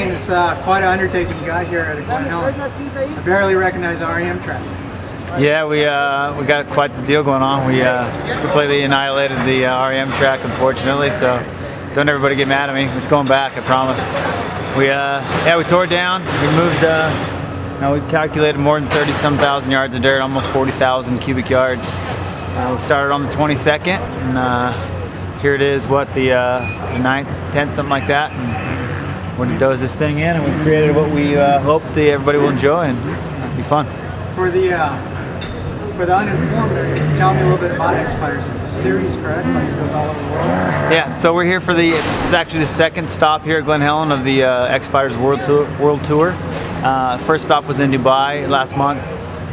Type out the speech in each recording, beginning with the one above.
Dane, it's quite an undertaking you got here at Glen Helen. I barely recognize the REM track. Yeah, we got quite the deal going on. We completely annihilated the REM track, unfortunately. So don't everybody get mad at me. It's going back, I promise. We tore it down. We moved. We calculated more than 30-some thousand yards of dirt, almost 40,000 cubic yards. We started on the 22nd, and here it is. The 9th, 10th, something like that. And we're gonna doze this thing in, and we've created what we hope that everybody will enjoy and be fun. For the uninformed, tell me a little bit about X-Fighters. It's a series, correct? Like it goes all over the world? Yeah, so we're here for it's actually the second stop here at Glen Helen of the X-Fighters World Tour. First stop was in Dubai last month.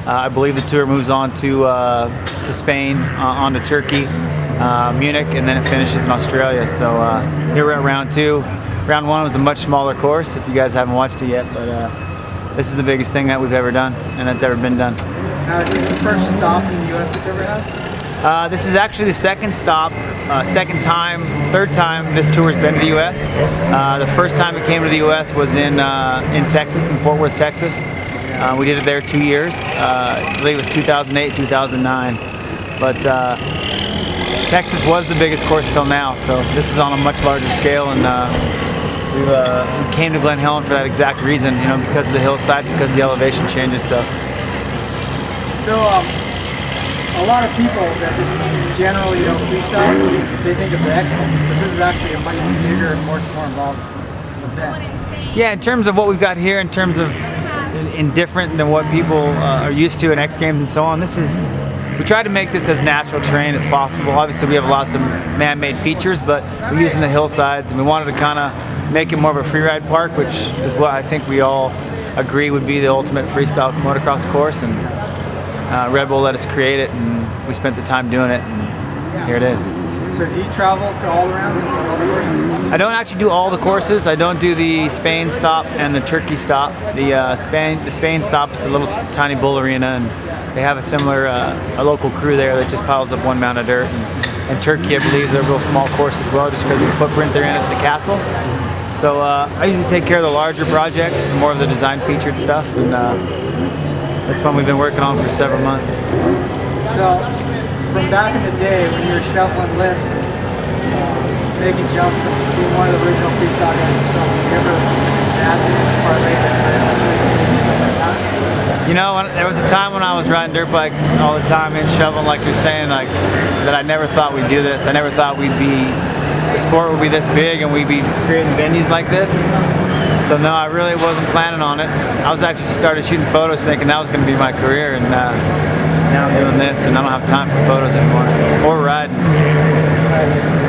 I believe the tour moves on to Spain, on to Turkey, Munich, and then it finishes in Australia. So here we're at round 2. Round 1 was a much smaller course, if you guys haven't watched it yet, but this is the biggest thing that we've ever done, and that's ever been done. Now, is this the first stop in the U.S. that's ever had? This is actually the second stop, third time this tour has been to the U.S. The first time it came to the U.S. was in Texas, in Fort Worth, Texas. We did it there 2 years. I believe it was 2008, 2009. But Texas was the biggest course till now, so this is on a much larger scale, and we came to Glen Helen for that exact reason, because of the hillside, because of the elevation changes. So a lot of people that just generally freestyle, they think of the X-Games, but this is actually a much bigger and more involved event. Yeah, in terms of what we've got here, in terms of different than what people are used to in X Games and so on, we try to make this as natural terrain as possible. Obviously we have lots of man-made features, but we're using the hillsides, and we wanted to kind of make it more of a freeride park, which is what I think we all agree would be the ultimate freestyle motocross course, and Red Bull let us create it, and we spent the time doing it, and here it is. So do you travel to all around all the courses? I don't actually do all the courses. I don't do the Spain stop and the Turkey stop. The Spain stop is a little tiny bull arena, and they have a similar a local crew there that just piles up one mound of dirt. And Turkey, I believe, is a real small course as well, just because of the footprint they're in at the castle. So I usually take care of the larger projects, more of the design featured stuff, and that's one we've been working on for several months. So, from back in the day when you were shuffling lips and making jumps and being one of the original freestyle guys, you ever there was a time when I was riding dirt bikes all the time and shoveling, like you're saying, that I never thought we'd do this. I never thought the sport would be this big and we'd be creating venues like this. So no, I really wasn't planning on it. I was actually started shooting photos thinking that was going to be my career, and now I'm doing this, and I don't have time for photos anymore, or riding.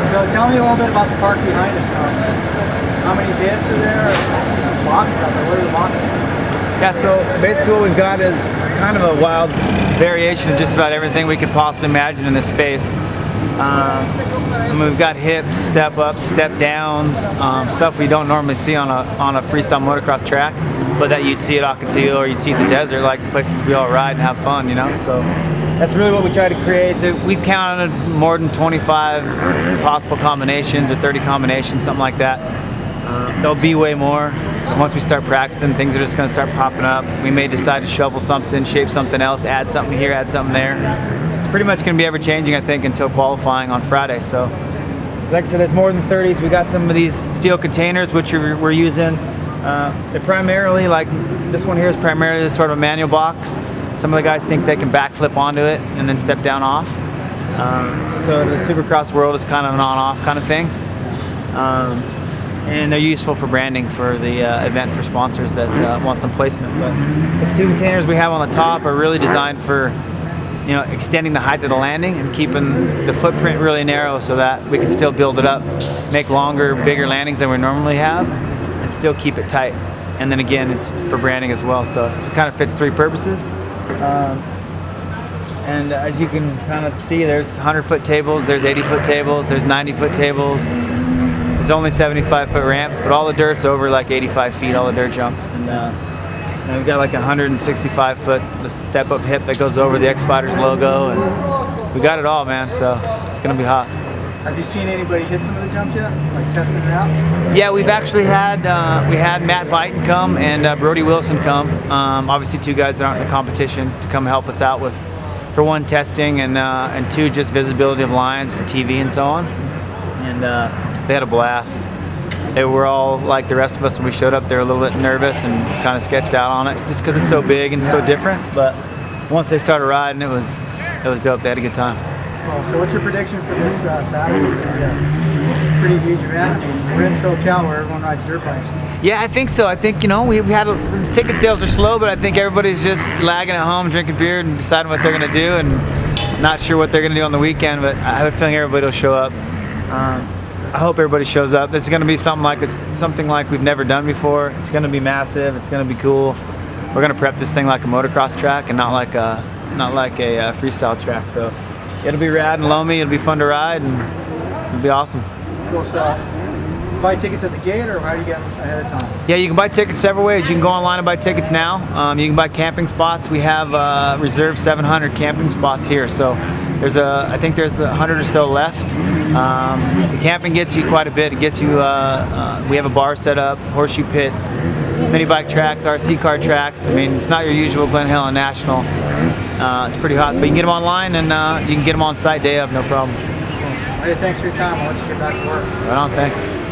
So tell me a little bit about the park behind us. How many hits are there? I see some boxes out there. What are the boxes? Yeah, so basically what we've got is kind of a wild variation of just about everything we could possibly imagine in this space. We've got hips, step ups, step downs, stuff we don't normally see on a freestyle motocross track, but that you'd see at Ocotillo or you'd see at the desert, like the places we all ride and have fun, So that's really what we try to create. We counted more than 25 possible combinations or 30 combinations, something like that. There'll be way more. Once we start practicing, things are just going to start popping up. We may decide to shovel something, shape something else, add something here, add something there. It's pretty much going to be ever changing, I think, until qualifying on Friday. So, like I said, there's more than 30s. We got some of these steel containers, which we're using. They're primarily, like this one here is primarily sort of a manual box. Some of the guys think they can backflip onto it and then step down off. So the Supercross world is kind of an on-off kind of thing. And they're useful for branding for the event for sponsors that want some placement. But the two containers we have on the top are really designed for extending the height of the landing and keeping the footprint really narrow so that we can still build it up, make longer, bigger landings than we normally have, and still keep it tight. And then again, it's for branding as well, so it kind of fits three purposes. And as you can kind of see, there's 100-foot tables, there's 80-foot tables, there's 90-foot tables. There's only 75-foot ramps, but all the dirt's over like 85 feet, all the dirt jumps. And we've got like a 165-foot step-up hip that goes over the X-Fighters logo, and we got it all, man, so it's going to be hot. Have you seen anybody hit some of the jumps yet? Like testing it out? Yeah, we've actually had we had Matt Byton come and Brody Wilson come. Obviously, two guys that aren't in the competition to come help us out with, for one, testing, and two, just visibility of lines for TV and so on. And they had a blast. They were all like the rest of us when we showed up. They were a little bit nervous and kind of sketched out on it, just because it's so big and so different. But once they started riding, it was dope. They had a good time. Cool. So what's your prediction for this Saturday? It's gonna be a pretty huge event. I mean, we're in SoCal where everyone rides dirt bikes. Yeah, I think so. I think, we've had the ticket sales are slow, but I think everybody's just lagging at home, drinking beer, and deciding what they're going to do, and not sure what they're going to do on the weekend. But I have a feeling everybody will show up. I hope everybody shows up. This is going to be something like we've never done before. It's going to be massive. It's going to be cool. We're going to prep this thing like a motocross track and not like a freestyle track. So it'll be rad and loamy. It'll be fun to ride, and it'll be awesome. Cool. So buy tickets at the gate, or how do you get them ahead of time? Yeah, you can buy tickets several ways. You can go online and buy tickets now. You can buy camping spots. We have reserved 700 camping spots here. So I think there's 100 or so left. The camping gets you quite a bit. It gets you, we have a bar set up, horseshoe pits, mini bike tracks, RC car tracks. I mean, it's not your usual Glen Helen National. It's pretty hot, but you can get them online, and you can get them on site day of, no problem. Cool. Hey, thanks for your time. I'll let you get back to work. Right on, thanks.